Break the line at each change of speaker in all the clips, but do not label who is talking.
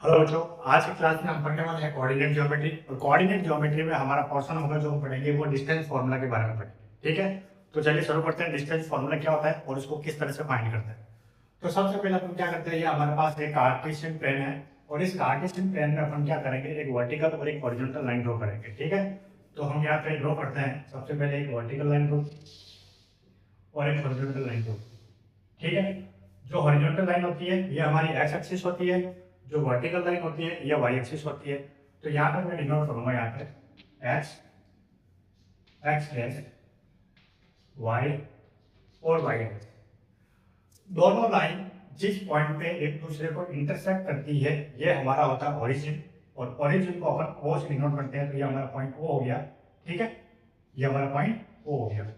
Hello बच्चों, आज की क्लास में हम पढ़ने वाले हैं कोऑर्डिनेट ज्योमेट्री। और कोऑर्डिनेट ज्योमेट्री में हमारा पोर्शन होगा जो हम पढ़ेंगे वो डिस्टेंस फार्मूला के बारे में पढ़ेंगे। ठीक है, तो चलिए शुरू करते हैं। डिस्टेंस फार्मूला क्या होता है और उसको किस तरह से फाइंड करते हैं। तो सबसे पहले अपन क्या करते हैं, ये हमारे पास एक कार्टेशियन प्लेन है और इस कार्टेशियन प्लेन में अपन क्या करेंगे, एक वर्टिकल और एक हॉरिजॉन्टल लाइन ड्रॉ करेंगे। ठीक है, तो हम यहाँ पे ड्रॉ करते हैं। सबसे पहले एक वर्टिकल लाइन ड्रॉ और एक हॉरिजॉन्टल लाइन ड्रॉ। ठीक है, जो हॉरिजॉन्टल लाइन होती है ये हमारी एक्स एक्सिस होती है, जो वर्टिकल लाइन होती है ये वाई एक्सिस होती है। तो यहाँ पर मैं डिनोट करूंगा यहाँ पे एक्स एक्स डैश वाई और वाई डैश। दोनों लाइन जिस पॉइंट पे एक दूसरे को इंटरसेक्ट करती है ये हमारा होता है ओरिजिन, और ओरिजिन को अपन ओ से डिनोट करते हैं। तो ये हमारा पॉइंट ओ हो गया। ठीक है, ये हमारा पॉइंट ओ हो गया।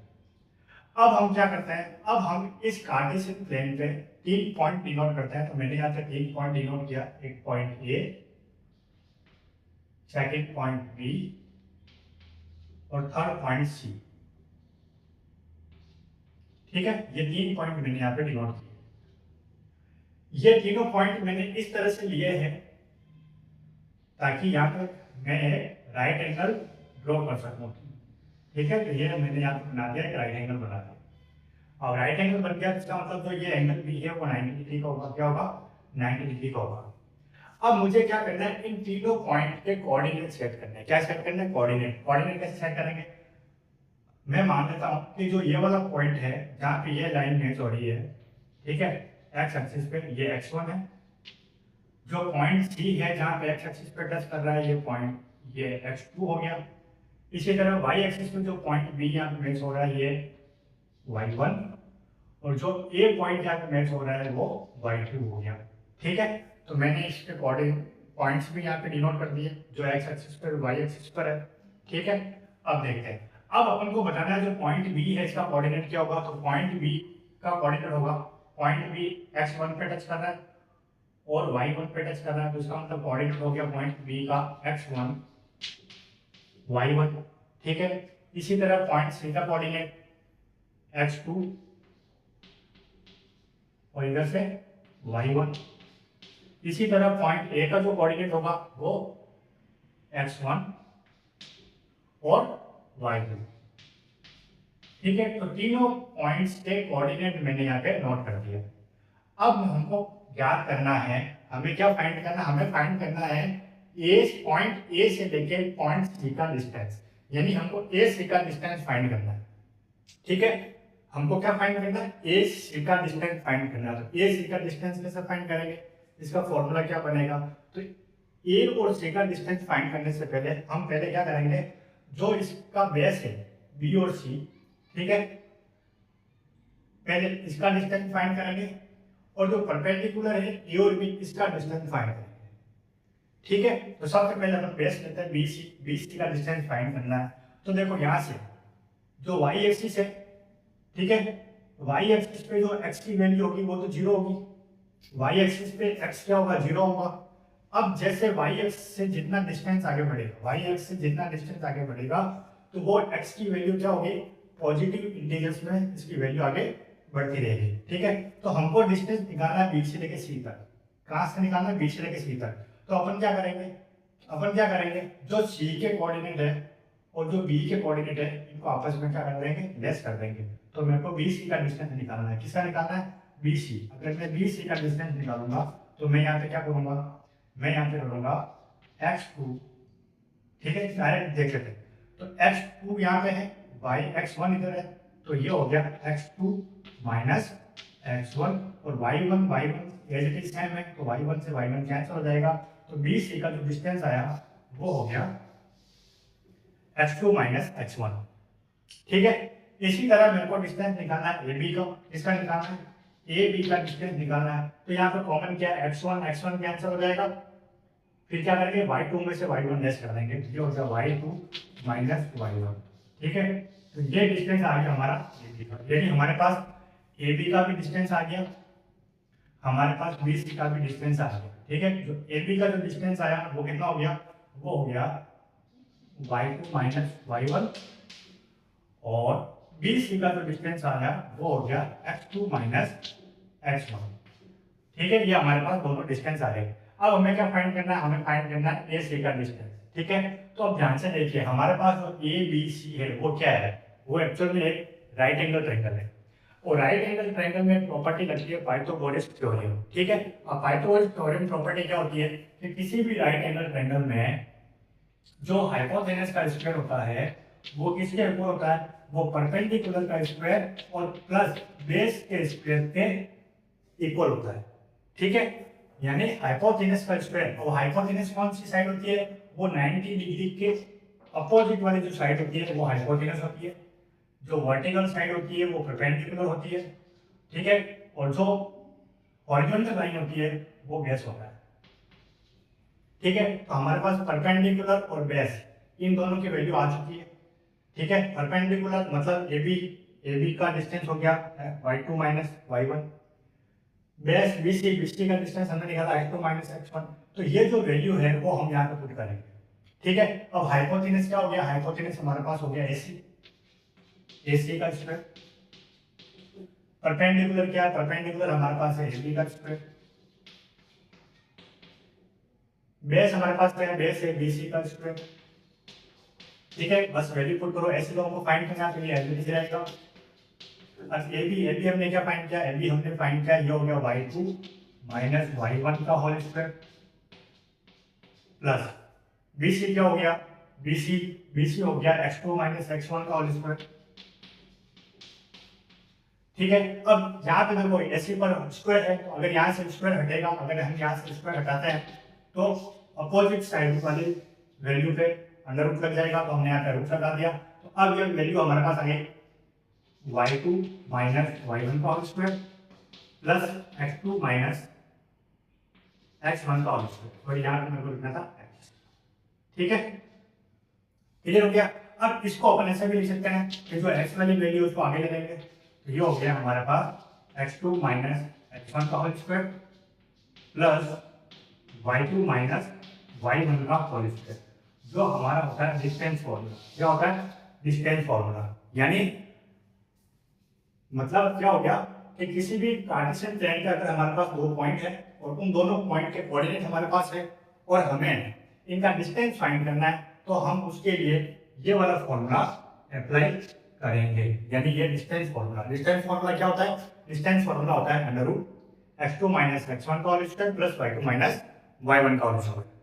अब हम क्या करते हैं, अब हम इस कार्टेशियन प्लेन पे 3 पॉइंट डिनोट करते हैं। तो मैंने यहाँ पे 3 पॉइंट डिनोट किया, एक point A, second point B और थर्ड पॉइंट सी। ठीक है, ये 3 पॉइंट मैंने यहाँ पे डिनोट किए। ये तीनों पॉइंट मैंने इस तरह से लिए हैं ताकि यहाँ पर मैं राइट एंगल ड्रॉ कर सकूँ। ठीक है, तो ये मैंने यहाँ पे बना दिया, एक राइट एंगल बना दिया। और राइट एंगल बन गया, इसका मतलब जो ये एंगल बी है वो 90 डिग्री का होगा। क्या होगा? 90 डिग्री का होगा। अब मुझे क्या करना है, इन तीनों पॉइंट के कोऑर्डिनेट सेट करने हैं। क्या सेट करना है? कोऑर्डिनेट। कोऑर्डिनेट कैसे सेट करेंगे? मैं मान लेता हूं कि जो ये वाला पॉइंट है जहां पे ये लाइन मैच हो रही है, ठीक है, एक्स एक्सिस पे ये x1 है। जो पॉइंट सी है जहां पे एक्स एक्सिस पे टच कर रहा है ये पॉइंट, ये x2 हो गया। इसी तरह वाई एक्सिस पे जो पॉइंट बी यहाँ पे मैच हो रहा है ये y1, और जो ए पॉइंट यहाँ पे मैच हो रहा है वो y2 हो गया। ठीक है, तो मैंने इसके कोऑर्डिनेट पॉइंट्स भी यहाँ पे डिनोट कर दिए जो एक्स एक्सिस पर वाई एक्सिस पर है। ठीक है, अब देखते हैं। अब अपन को बताना है जो पॉइंट बी है इसका कोऑर्डिनेट क्या होगा। तो पॉइंट बी का कोऑर्डिनेट होगा, पॉइंट बी x1 पे टच कर रहा है और y1 पे टच कर रहा है, तो इसका मतलब कोऑर्डिनेट हो गया पॉइंट बी का x1 y1। ठीक है, इसी तरह पॉइंट सी का कोऑर्डिनेट x2 और इधर से y1। इसी तरह पॉइंट ए का जो कोऑर्डिनेट होगा वो x1 और y2। ठीक है, तो तीनों पॉइंट्स के कोऑर्डिनेट मैंने यहाँ पे नोट कर दिए। अब हमको ज्ञात करना है, हमें क्या फाइंड करना है, हमें फाइंड करना है पॉइंट ए से लेके पॉइंट सी का डिस्टेंस, यानी हमको ए सी का डिस्टेंस फाइंड करना है। ठीक है, हमको क्या फाइंड करना है? ए सी का डिस्टेंस फाइंड करना है। तो ए सी का डिस्टेंस कैसे फाइंड करेंगे, इसका फॉर्मूला क्या बनेगा? तो ए और सी का डिस्टेंस फाइंड करने से पहले हम पहले क्या करेंगे, जो इसका बेस है बी और सी, ठीक है, पहले इसका डिस्टेंस फाइंड करेंगे और जो परपेंडिकुलर है ए और बी इसका डिस्टेंस फाइंड करेंगे। ठीक है, तो सबसे पहले हम बेस लेते हैं बी सी का डिस्टेंस फाइंड करना है। तो देखो यहाँ से जो वाई एक्सिस है, ठीक है, वाई एक्सिस पे जो एक्स की वैल्यू होगी वो तो 0 होगी। वाई एक्सिस पे एक्स क्या होगा? 0 होगा। अब जैसे वाई एक्स से जितना डिस्टेंस आगे बढ़ेगा, वाई एक्स से जितना डिस्टेंस आगे बढ़ेगा तो वो एक्स की वैल्यू क्या होगी? पॉजिटिव इंटीजर्स में इसकी वैल्यू आगे बढ़ती रहेगी। ठीक है, तो हमको डिस्टेंस निकालना है बी से लेके सी तक। कहाँ से निकालना है? बी से लेके सी तक। तो अपन क्या करेंगे, जो सी के कोऑर्डिनेट है और जो बी के कोऑर्डिनेट है इनको आपस में क्या कर देंगे? लेस कर देंगे। तो मेरे को बी सी का डिस्टेंस निकालना है। किसका निकालना है? B C. अगर मैं बी सी का डिस्टेंस निकालूंगा तो मैं यहाँ पे क्या करूंगा, मैं यहाँ पे करूंगा x2। ठीक है, डायरेक्ट देख लेते हैं। तो x2 यहाँ पे है, y x1 इधर है, तो ये हो गया x2 माइनस x1 और y1 as it is same है, तो y1 से y1 कैंसिल हो जाएगा। तो बी सी का जो डिस्टेंस आया वो हो गया x2 माइनस x1। ठीक है, इसी तरह मेरे को डिस्टेंस निकालना है ए बी का। इसका निकालना है ए बी का डिस्टेंस निकालना है। तो यहाँ पे कॉमन क्या है? x1 कैंसिल हो जाएगा। फिर क्या करेंगे? y2 में से y1 लेस कर देंगे, ये हो गया y2 माइनस y1। ठीक है, तो ये डिस्टेंस आ गया हमारा ए बी का, यानी हमारे पास ए बी का भी डिस्टेंस आ गया, हमारे पास बी सी का भी डिस्टेंस आ गया। ठीक है, जो ए बी का जो डिस्टेंस आया वो कितना हो गया? वो हो गया y2 माइनस y1, और बी सी का जो डिस्टेंस आया वो हो गया x2 माइनस x1। ठीक है, ये हमारे पास दोनों डिस्टेंस आ गए। अब हमें क्या फाइंड करना है, हमें फाइंड करना है ए सी का डिस्टेंस। ठीक है, तो अब ध्यान से देखिए हमारे पास जो ए बी सी है वो क्या है, वो एक्चुअल में एक राइट एंगल ट्रायंगल है। और राइट एंगल ट्रायंगल में एक प्रॉपर्टी लगती है पाइथागोरस थ्योरम। ठीक है, अब पाइथागोरस थ्योरम प्रॉपर्टी क्या होती है कि किसी भी राइट एंगल ट्रायंगल में जो हाइपोटेनस का स्क्वायर होता है वो किसके इक्वल होता है, वो परपेंडिकुलर का स्क्वायर और प्लस बेस के स्क्वायर के इक्वल होता है। ठीक है, यानी हाइपोटेनस का स्क्वायर, और हाइपोटेनस कौन सी साइड होती है, वो 90 डिग्री के अपोजिट वाली जो साइड होती है वो हाइपोटेनस होती है, जो वर्टिकल साइड होती है वो परपेंडिकुलर होती है। ठीक है, और जो हॉरिजॉन्टल लाइन होती है वो बेस होता है। ठीक है, तो हमारे पास परपेंडिकुलर और बेस इन दोनों की वैल्यू आ चुकी है। ठीक है, परपेंडिकुलर मतलब ए बी का डिस्टेंस हो गया y2 minus y1, base BC का डिस्टेंस हमने निकाला x2 माइनस x1। तो ये जो वैल्यू है वो हम यहाँ पे पुट करेंगे। ठीक है, अब हाइपोटेनस क्या हो गया, हाइपोटेनस हमारे पास हो गया AC का स्क्वायर। परपेंडिकुलर क्या है, परपेंडिकुलर हमारे पास है AB का स्क्वायर। बेस हमारे पास क्या है, बेस है BC का स्क्वायर। ठीक है, बस वैल्यू पुट करो, ऐसे लोगों को फाइंड करना तो ये वैल्यू दिख जाएगा। अब AB हमने क्या फाइंड किया, AB हमने फाइंड किया ये हो गया y2 माइनस y1 का होल स्क्वायर प्लस BC क्या हो गया, BC हो गया x2 माइनस x1 का होल स्क्वायर। ठीक है, अब यहाँ पे देखो AC पर स्क्वायर है, तो अगर यहाँ से स्क्वायर हटेगा, अगर हम यहाँ से स्क्वायर हटाते हैं तो अपोजिट साइड वाली वैल्यू पे अंडर रूट लग जाएगा, तो हमने यहाँ पे रूट लगा दिया। तो अब ये वैल्यू हमारे पास आ गई y2 माइनस y1 का whole square plus x2 minus x1 का होल स्क्वायर, और यहाँ पे मेरे को लिखना था x। ठीक है, क्लियर हो गया। अब इसको अपन ऐसे भी लिख सकते हैं कि जो x वाली वैल्यू उसको आगे ले लेंगे, तो ये हो गया हमारे पास x2 माइनस x1 का whole square plus y2 minus y1 का होल स्क्वायर, जो हमारा होता है डिस्टेंस फॉर्मूला। क्या होता है, डिस्टेंस फॉर्मूला। यानी मतलब क्या हो गया कि किसी भी कार्टेशियन प्लेन के अगर हमारे पास दो पॉइंट है और उन दोनों पॉइंट के कोऑर्डिनेट हमारे पास है और हमें इनका डिस्टेंस फाइंड करना है, तो हम उसके लिए ये वाला फॉर्मूला अप्लाई करेंगे। यानी ये डिस्टेंस फॉर्मूला क्या होता है, डिस्टेंस फॉर्मूला होता है under root x2 minus x1 का whole square plus y2 minus y1 का होल स्क्वायर।